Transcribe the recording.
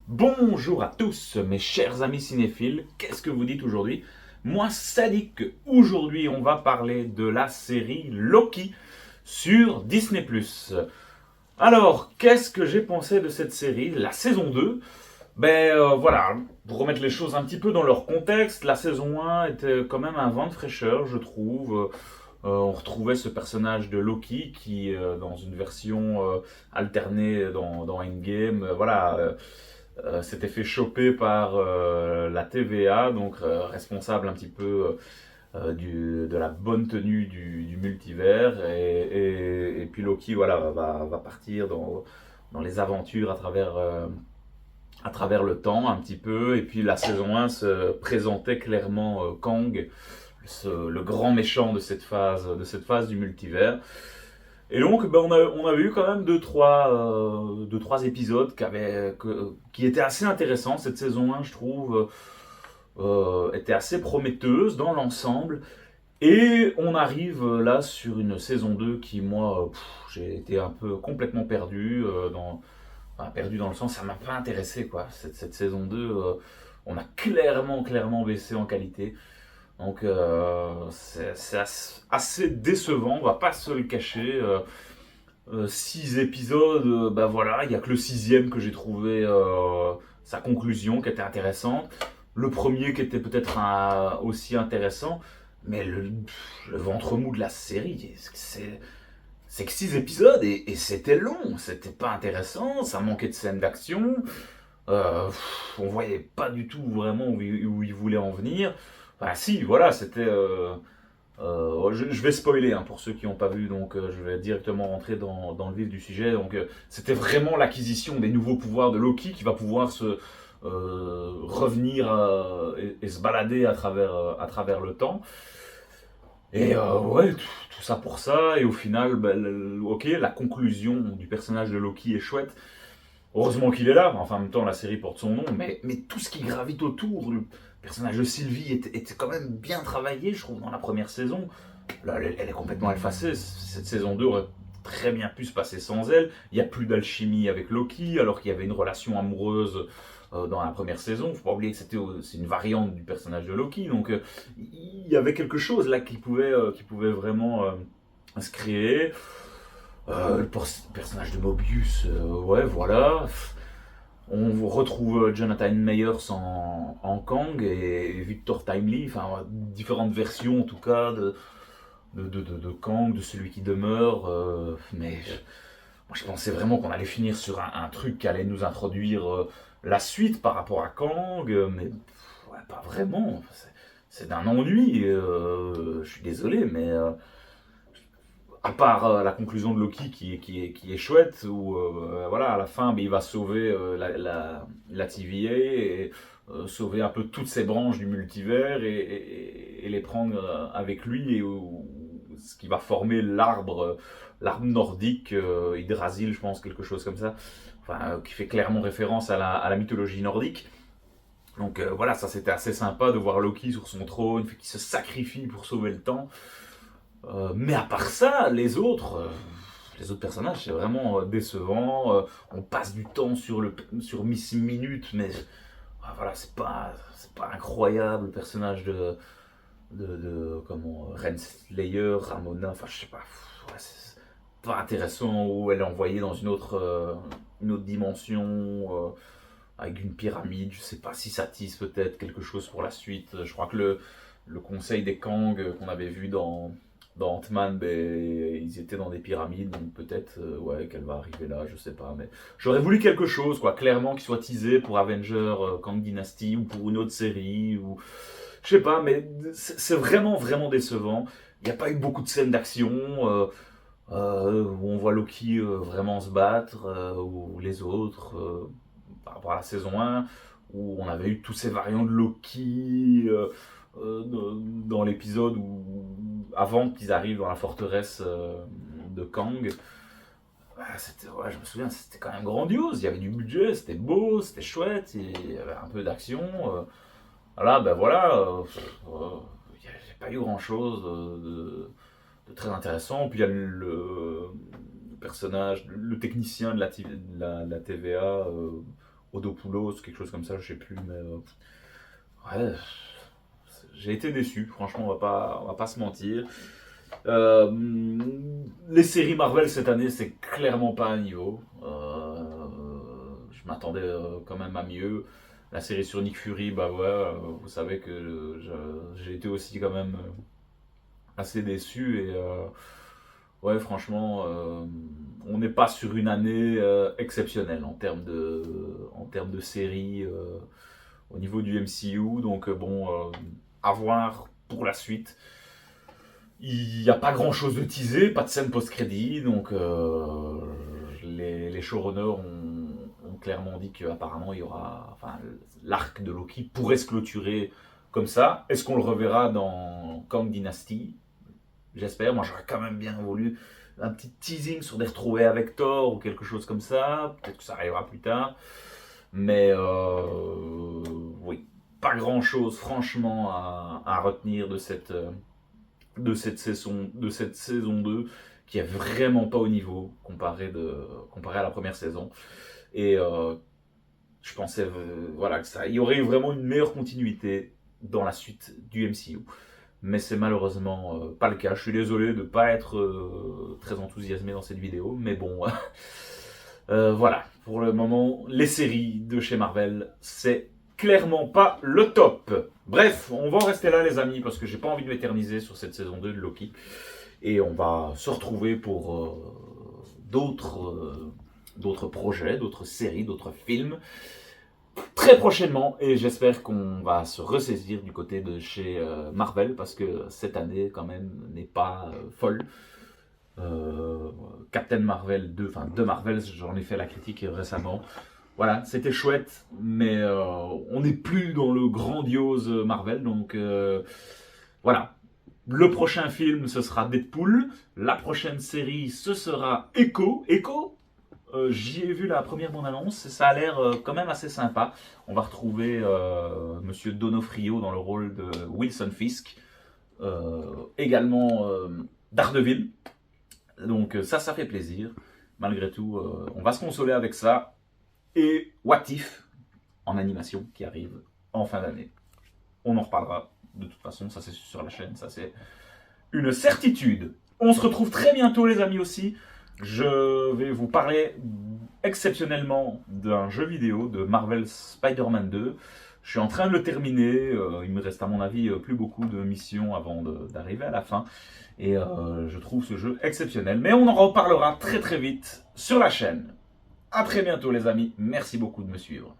Bonjour à tous mes chers amis cinéphiles, qu'est-ce que vous dites aujourd'hui? Moi ça dit que aujourd'hui on va parler de la série Loki sur Disney+. Alors, qu'est-ce que j'ai pensé de cette série, la saison 2? Voilà, pour remettre les choses un petit peu dans leur contexte, la saison 1 était quand même un vent de fraîcheur, je trouve. On retrouvait ce personnage de Loki qui, dans une version alternée dans Endgame, s'était fait choper par la TVA, donc responsable un petit peu de la bonne tenue du multivers. Et puis Loki voilà, va partir dans les aventures à travers le temps un petit peu. Et puis la saison 1 se présentait clairement Kang, le grand méchant de cette phase du multivers. Et donc, on avait eu quand même deux, trois épisodes qui étaient assez intéressants. Cette saison 1, je trouve, était assez prometteuse dans l'ensemble. Et on arrive là sur une saison 2 qui, moi, j'ai été un peu complètement perdu. Enfin, perdu dans le sens, ça m'a pas intéressé, quoi. Cette saison 2, on a clairement baissé en qualité. Donc c'est assez décevant, on va pas se le cacher. 6 épisodes, voilà, il y a que le sixième que j'ai trouvé sa conclusion qui était intéressante. Le premier qui était peut-être aussi intéressant, mais le ventre mou de la série, c'est que 6 épisodes et c'était long, c'était pas intéressant, ça manquait de scènes d'action. On voyait pas du tout vraiment où il voulait en venir. Enfin, si, voilà, c'était. Je vais spoiler hein, pour ceux qui n'ont pas vu, donc je vais directement rentrer dans le vif du sujet. Donc, c'était vraiment l'acquisition des nouveaux pouvoirs de Loki qui va pouvoir se revenir et se balader à travers le temps. Et ouais, tout ça pour ça. Et au final, ok, la conclusion du personnage de Loki est chouette. Heureusement qu'il est là, enfin en même temps la série porte son nom, mais tout ce qui gravite autour, le personnage de Sylvie était quand même bien travaillé, je trouve, dans la première saison. Là, elle est complètement effacée, cette saison 2 aurait très bien pu se passer sans elle. Il n'y a plus d'alchimie avec Loki, alors qu'il y avait une relation amoureuse dans la première saison. Faut pas oublier que c'est une variante du personnage de Loki, donc il y avait quelque chose là qui pouvait vraiment se créer. Le personnage de Mobius, ouais, voilà. On retrouve Jonathan Meyers en Kang et Victor Timely, enfin différentes versions en tout cas de Kang, de celui qui demeure. Moi je pensais vraiment qu'on allait finir sur un truc qui allait nous introduire la suite par rapport à Kang, mais ouais, pas vraiment. C'est d'un ennui. Je suis désolé, mais à part la conclusion de Loki qui est chouette, où voilà, à la fin il va sauver la TVA et sauver un peu toutes ces branches du multivers et les prendre avec lui, ce qui va former l'arbre nordique, Yggdrasil, je pense, quelque chose comme ça, enfin, qui fait clairement référence à la mythologie nordique. Donc voilà, ça c'était assez sympa de voir Loki sur son trône, qui se sacrifie pour sauver le temps. Mais à part ça, les autres personnages, c'est vraiment décevant. On passe du temps sur Miss Minute, mais voilà, c'est pas incroyable. Le personnage comment, Renslayer, Ramona, enfin, je sais pas. Ouais, c'est pas intéressant où elle est envoyée dans une autre dimension avec une pyramide. Je sais pas si ça tisse peut-être quelque chose pour la suite. Je crois que le conseil des Kang qu'on avait vu dans Ant-Man, ils étaient dans des pyramides, donc peut-être ouais, qu'elle va arriver là, je sais pas. Mais j'aurais voulu quelque chose, quoi, clairement, qui soit teasé pour Avenger, Kang Dynasty, ou pour une autre série, ou je sais pas, mais c'est vraiment décevant. Il n'y a pas eu beaucoup de scènes d'action où on voit Loki vraiment se battre, ou les autres, par rapport à la saison 1, où on avait eu tous ces variants de Loki dans l'épisode avant qu'ils arrivent dans la forteresse de Kang. Ouais, je me souviens, c'était quand même grandiose. Il y avait du budget, c'était beau, c'était chouette, il y avait un peu d'action. Là, il n'y a pas eu grand chose de très intéressant. Puis il y a le personnage, le technicien de la TVA. Odopoulos, quelque chose comme ça, je sais plus, mais ouais, j'ai été déçu, franchement, on va pas se mentir. Euh, les séries Marvel cette année, c'est clairement pas un niveau. Je m'attendais quand même à mieux. La série sur Nick Fury, bah ouais, vous savez que j'ai été aussi quand même assez déçu et ouais, franchement, on n'est pas sur une année exceptionnelle en termes de séries au niveau du MCU. Donc bon, à voir pour la suite. Il n'y a pas grand chose de teasé, pas de scène post-crédit, donc les showrunners ont clairement dit qu'apparemment il y aura, enfin, l'arc de Loki pourrait se clôturer comme ça. Est-ce qu'on le reverra dans Kang Dynasty? J'espère. Moi, j'aurais quand même bien voulu un petit teasing sur des retrouvées avec Thor ou quelque chose comme ça. Peut-être que ça arrivera plus tard. Mais oui, pas grand-chose, franchement, à retenir de cette saison 2 qui est vraiment pas au niveau comparé à la première saison. Et je pensais voilà, que ça, il y aurait vraiment une meilleure continuité dans la suite du MCU. Mais c'est malheureusement pas le cas. Je suis désolé de ne pas être très enthousiasmé dans cette vidéo, mais bon, voilà, pour le moment, les séries de chez Marvel, c'est clairement pas le top. Bref, on va en rester là les amis, parce que j'ai pas envie de m'éterniser sur cette saison 2 de Loki. Et on va se retrouver pour d'autres projets, d'autres séries, d'autres films très prochainement, et j'espère qu'on va se ressaisir du côté de chez Marvel, parce que cette année quand même n'est pas folle. Captain Marvel 2, enfin 2 Marvels, j'en ai fait la critique récemment. Voilà, c'était chouette, mais on n'est plus dans le grandiose Marvel, donc voilà. Le prochain film, ce sera Deadpool. La prochaine série, ce sera Echo. Echo, j'y ai vu la première bande-annonce et ça a l'air quand même assez sympa. On va retrouver Monsieur Donofrio dans le rôle de Wilson Fisk. Également Daredevil. Donc ça fait plaisir. Malgré tout, on va se consoler avec ça. Et What If en animation qui arrive en fin d'année. On en reparlera de toute façon, ça c'est sur la chaîne, ça c'est une certitude. On se retrouve très bientôt les amis aussi. Je vais vous parler exceptionnellement d'un jeu vidéo de Marvel Spider-Man 2. Je suis en train de le terminer. Il me reste à mon avis plus beaucoup de missions avant d'arriver à la fin. Et je trouve ce jeu exceptionnel. Mais on en reparlera très très vite sur la chaîne. A très bientôt les amis. Merci beaucoup de me suivre.